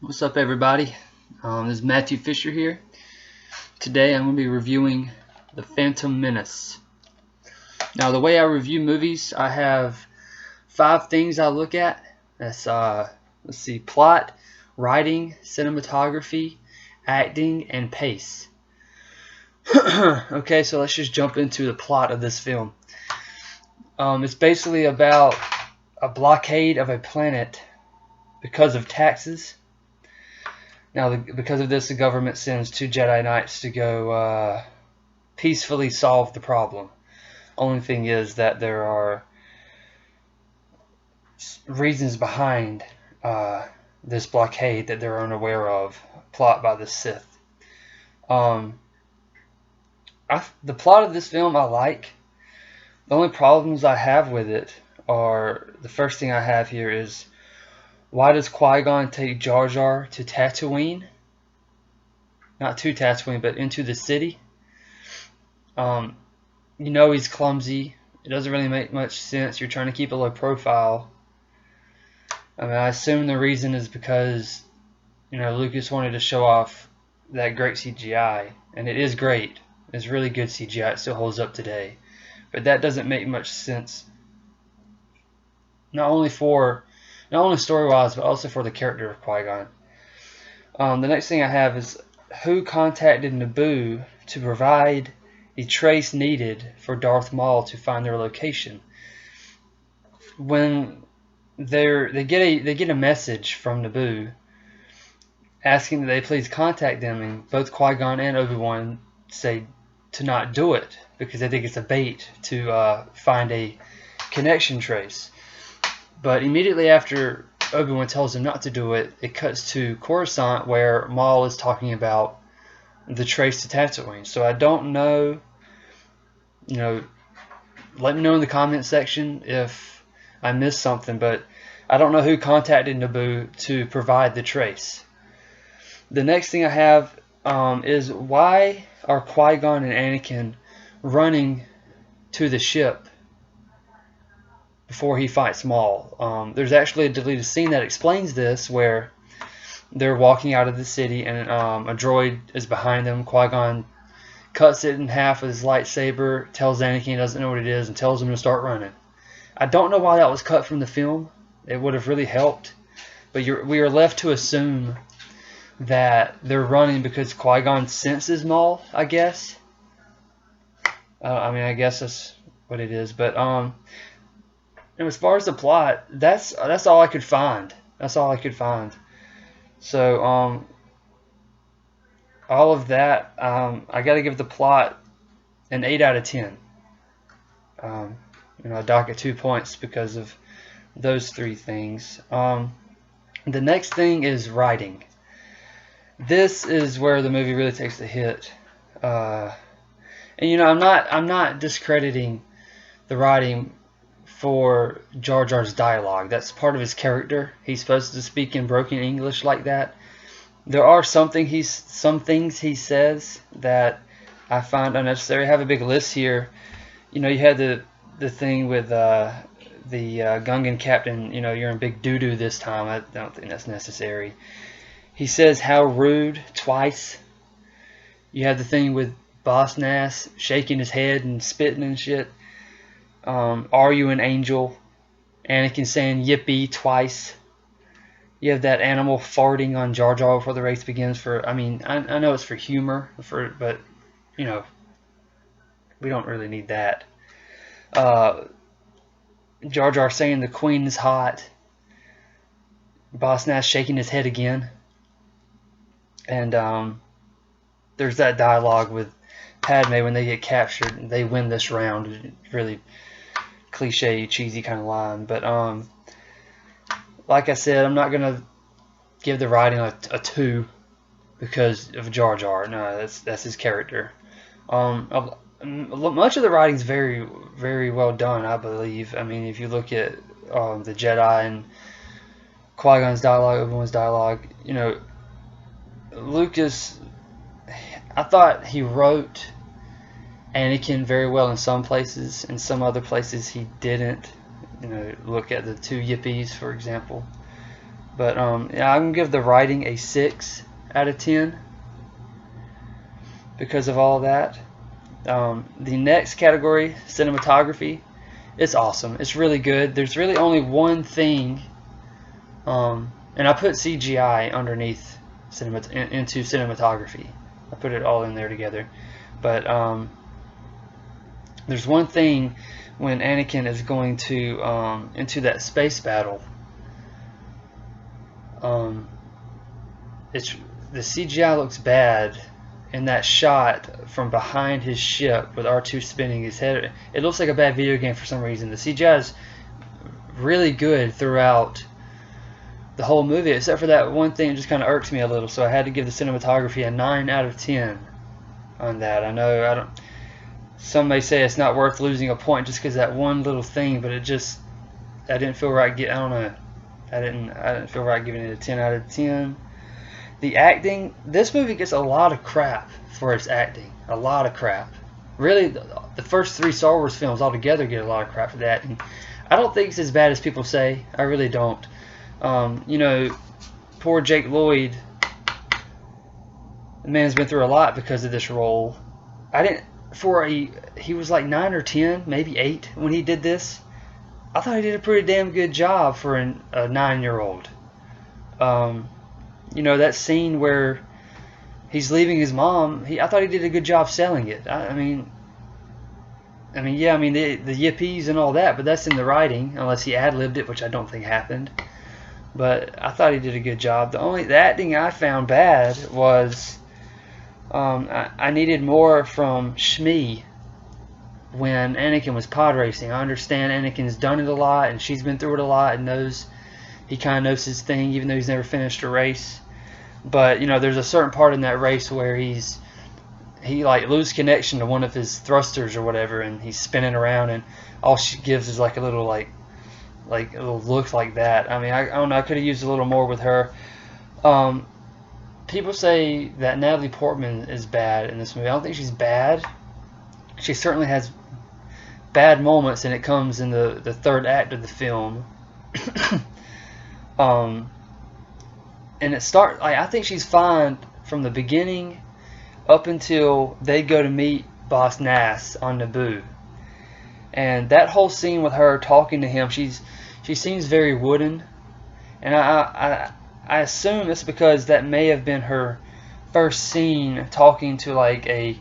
What's up, everybody? This is Matthew Fisher here. Today I'm going to be reviewing The Phantom Menace. Now, the way I review movies, I have 5 things I look at. That's let's see, plot, writing, cinematography, acting, and pace. Okay, so let's just jump into the plot of this film. It's basically about a blockade of a planet because of taxes. Now, because of this, the government sends 2 Jedi Knights to go peacefully solve the problem. Only thing is that there are reasons behind this blockade that they're unaware of, plot by the Sith. The plot of this film I like. The only problems I have with it are, the first thing I have here is, why does Qui-Gon take Jar Jar to Tatooine? Not to Tatooine, but into the city. He's clumsy. It doesn't really make much sense. You're trying to keep a low profile. I assume the reason is because, Lucas wanted to show off that great CGI. And it is great. It's really good CGI. It still holds up today. But that doesn't make much sense. Not only story-wise, but also for the character of Qui-Gon. The next thing I have is, who contacted Naboo to provide the trace needed for Darth Maul to find their location? When they get a message from Naboo asking that they please contact them, and both Qui-Gon and Obi-Wan say to not do it because they think it's a bait to find a connection trace. But immediately after Obi-Wan tells him not to do it, it cuts to Coruscant, where Maul is talking about the trace to Tatooine. So I don't know, let me know in the comment section if I missed something, but I don't know who contacted Naboo to provide the trace. The next thing I have is, why are Qui-Gon and Anakin running to the ship before he fights Maul? There's actually a deleted scene that explains this, where they're walking out of the city and a droid is behind them. Qui-Gon cuts it in half with his lightsaber, tells Anakin he doesn't know what it is, and tells him to start running. I don't know why that was cut from the film. It would have really helped. But we are left to assume that they're running because Qui-Gon senses Maul, I guess. I guess that's what it is. But and as far as the plot, that's all I could find. That's all I could find. So all of that, I got to give the plot an 8 out of 10. I dock it 2 points because of those 3 things. The next thing is writing. This is where the movie really takes a hit. And I'm not discrediting the writing for Jar Jar's dialogue. That's part of his character. He's supposed to speak in broken English like that. There are some things he says that I find unnecessary. I have a big list here. You had the thing with the Gungan captain. You're in big doo-doo this time. I don't think that's necessary. He says "how rude" twice. You have the thing with Boss Nass shaking his head and spitting and shit. Are you an angel? Anakin saying yippee twice. You have that animal farting on Jar Jar before the race begins. I know it's for humor, but we don't really need that. Jar Jar saying the queen is hot. Boss Nass shaking his head again. And there's that dialogue with Padme when they get captured and they win this round. Really cliche, cheesy kind of line. But like I said, I'm not gonna give the writing a 2 because of Jar Jar. No, that's his character. Much of the writing's very, very well done, I believe. If you look at the Jedi and Qui-Gon's dialogue, Obi-Wan's dialogue, Lucas, I thought he wrote Anakin very well in some places. In some other places he didn't. Look at the 2 yippies, for example. But yeah, I'm gonna give the writing a 6 out of 10 because of all of that. The next category, cinematography, it's awesome. It's really good. There's really only one thing, and I put CGI underneath into cinematography. I put it all in there together. But there's one thing when Anakin is going to into that space battle. It's the CGI looks bad in that shot from behind his ship with R2 spinning his head. It looks like a bad video game for some reason. The CGI is really good throughout the whole movie, except for that one thing that just kind of irks me a little. So I had to give the cinematography a 9 out of 10 on that. I know I don't. Some may say it's not worth losing a point just because that one little thing, but I didn't feel right. I don't know. I didn't feel right giving it a 10 out of 10. The acting, this movie gets a lot of crap for its acting. A lot of crap. Really, the first 3 Star Wars films altogether get a lot of crap for the acting. I don't think it's as bad as people say. I really don't. You know, poor Jake Lloyd, the man's been through a lot because of this role. He was like 9 or 10, maybe 8 when he did this. I thought he did a pretty damn good job for a 9-year-old. You know, that scene where he's leaving his mom, I thought he did a good job selling it. I mean, the yippies and all that, but that's in the writing, unless he ad-libbed it, which I don't think happened. But I thought he did a good job. The acting I found bad was I needed more from Shmi when Anakin was pod racing. I understand Anakin's done it a lot, and she's been through it a lot, and he kind of knows his thing, even though he's never finished a race. But you know, there's a certain part in that race where he like loses connection to one of his thrusters or whatever, and he's spinning around, and all she gives is like a little like a little look like that. I mean, I don't know. I could have used a little more with her. People say that Natalie Portman is bad in this movie. I don't think she's bad. She certainly has bad moments, and it comes in the third act of the film. And I think she's fine from the beginning up until they go to meet Boss Nass on Naboo. And that whole scene with her talking to him, she seems very wooden. And I assume it's because that may have been her first scene talking to like a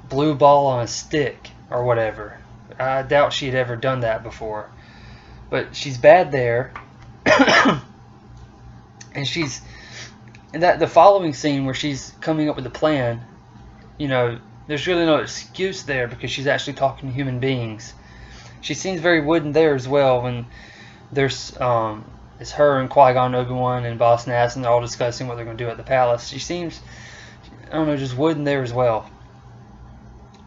blue ball on a stick or whatever. I doubt she had ever done that before. But she's bad there. And the following scene where she's coming up with a plan, you know, there's really no excuse there because she's actually talking to human beings. She seems very wooden there as well when there's it's her and Qui-Gon, Obi-Wan, and Boss Nass, and they're all discussing what they're going to do at the palace. She seems, I don't know, just wooden there as well.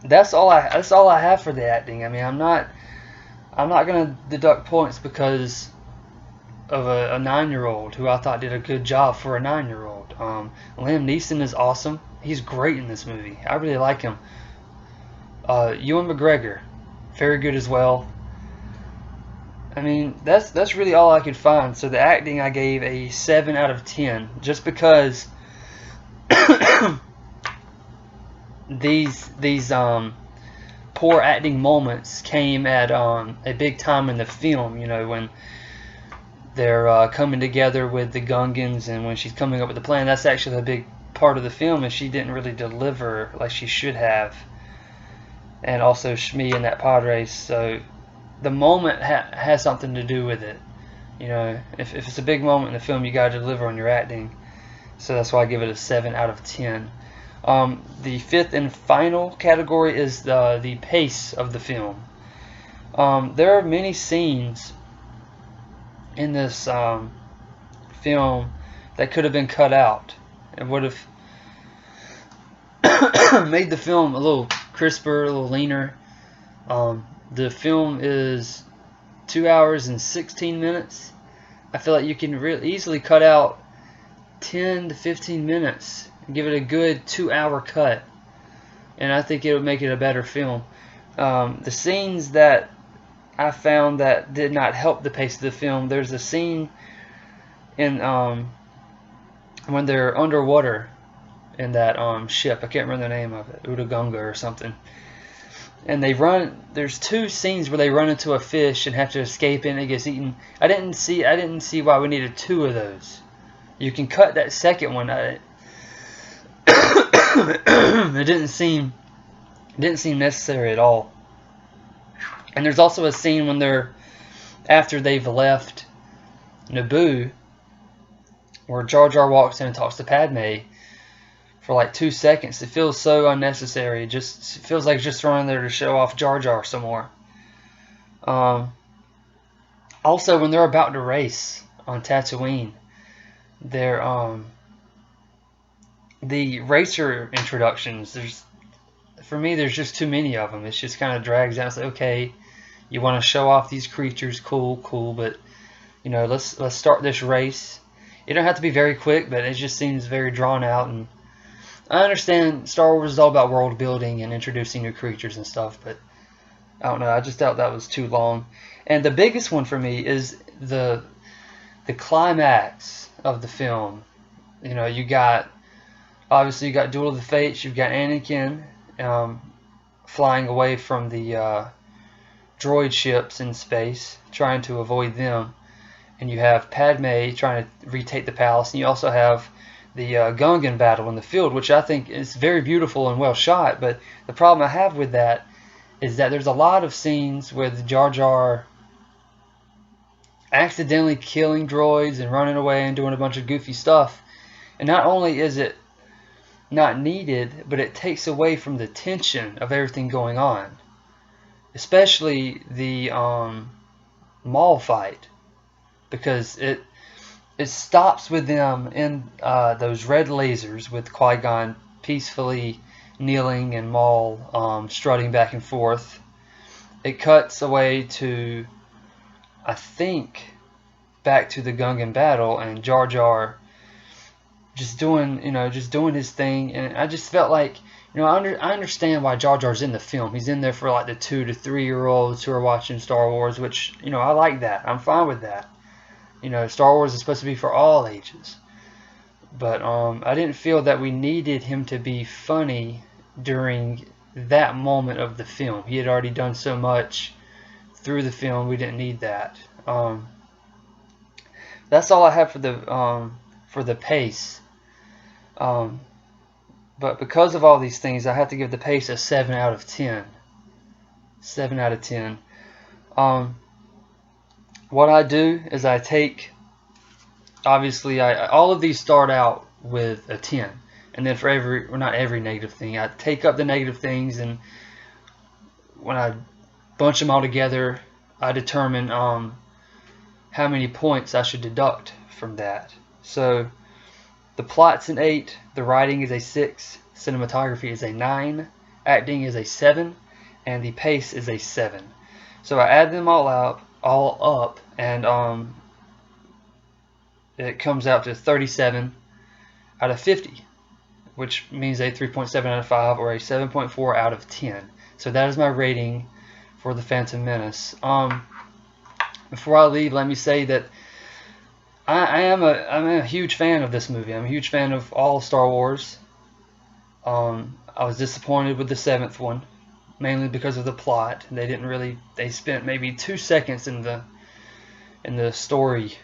That's all I have for the acting. I mean, I'm not going to deduct points because of a 9-year-old who I thought did a good job for a 9-year-old. Liam Neeson is awesome. He's great in this movie. I really like him. Ewan McGregor, very good as well. I mean, that's really all I could find. So the acting I gave a 7 out of 10, just because these poor acting moments came at a big time in the film. You know, when they're coming together with the Gungans, and when she's coming up with the plan, that's actually a big part of the film, and she didn't really deliver like she should have. And also Shmi in that pod race. So the moment has something to do with it. You know, if it's a big moment in the film, you got to deliver on your acting. So that's why I give it a 7 out of 10. The fifth and final category is the pace of the film. There are many scenes in this film that could have been cut out. It would have made the film a little crisper, a little leaner. The film is 2 hours and 16 minutes. I feel like you can easily cut out 10 to 15 minutes and give it a good 2-hour cut, and I think it would make it a better film. The scenes that I found that did not help the pace of the film, there's a scene in when they're underwater in that ship. I can't remember the name of it, Udagunga or something. And they run. There's two scenes where they run into a fish and have to escape, and it gets eaten. I didn't see why we needed two of those. You can cut that second one. It didn't seem necessary at all. And there's also a scene when they're after they've left Naboo, where Jar Jar walks in and talks to Padme for like 2 seconds. It feels so unnecessary. It feels like it's just thrown in there to show off Jar Jar some more. Also, when they're about to race on Tatooine, the racer introductions. For me, there's just too many of them. It's just kind of drags out. It's like, okay, you want to show off these creatures, cool, but let's start this race. It don't have to be very quick, but it just seems very drawn out. And I understand Star Wars is all about world building and introducing new creatures and stuff, but I don't know. I just thought that was too long. And the biggest one for me is the climax of the film. Obviously you got Duel of the Fates. You've got Anakin flying away from the droid ships in space, trying to avoid them. And you have Padme trying to retake the palace. And you also have the Gungan battle in the field, which I think is very beautiful and well shot. But the problem I have with that is that there's a lot of scenes with Jar Jar accidentally killing droids and running away and doing a bunch of goofy stuff. And not only is it not needed, but it takes away from the tension of everything going on. Especially the Maul fight. Because it stops with them in those red lasers with Qui-Gon peacefully kneeling and Maul strutting back and forth. It cuts away to, I think, back to the Gungan battle and Jar Jar just doing his thing. And I just felt like, I understand why Jar Jar's in the film. He's in there for like the 2 to 3 year olds who are watching Star Wars, which I like that. I'm fine with that. Star Wars is supposed to be for all ages. But I didn't feel that we needed him to be funny during that moment of the film. He had already done so much through the film. We didn't need that. That's all I have for the pace. But because of all these things, I have to give the pace a 7 out of 10. 7 out of 10. What I do is I take, obviously, all of these start out with a 10. And then for not every negative thing, I take up the negative things, and when I bunch them all together, I determine how many points I should deduct from that. So the plot's an 8, the writing is a 6, cinematography is a 9, acting is a 7, and the pace is a 7. So I add them all up, and it comes out to 37 out of 50, which means a 3.7 out of 5 or a 7.4 out of 10. So that is my rating for The Phantom Menace. Before I leave, let me say that I'm a huge fan of this movie. I'm a huge fan of all Star Wars. I was disappointed with the 7th one, mainly because of the plot. They spent maybe 2 seconds in the story,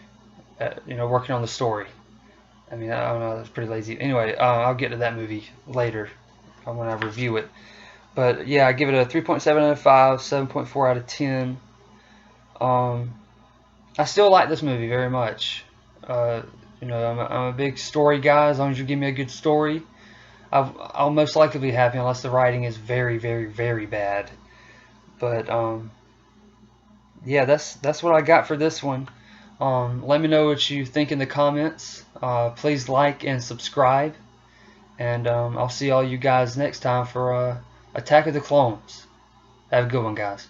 working on the story. I mean, I don't know, that's pretty lazy. Anyway, I'll get to that movie later when I review it. But yeah, I give it a 3.7 out of 5, 7.4 out of 10. I still like this movie very much. I'm a big story guy. As long as you give me a good story, I'll most likely be happy, unless the writing is very, very, very bad. But yeah, that's what I got for this one. Let me know what you think in the comments. Please like and subscribe, and I'll see all you guys next time for Attack of the Clones. Have a good one, guys.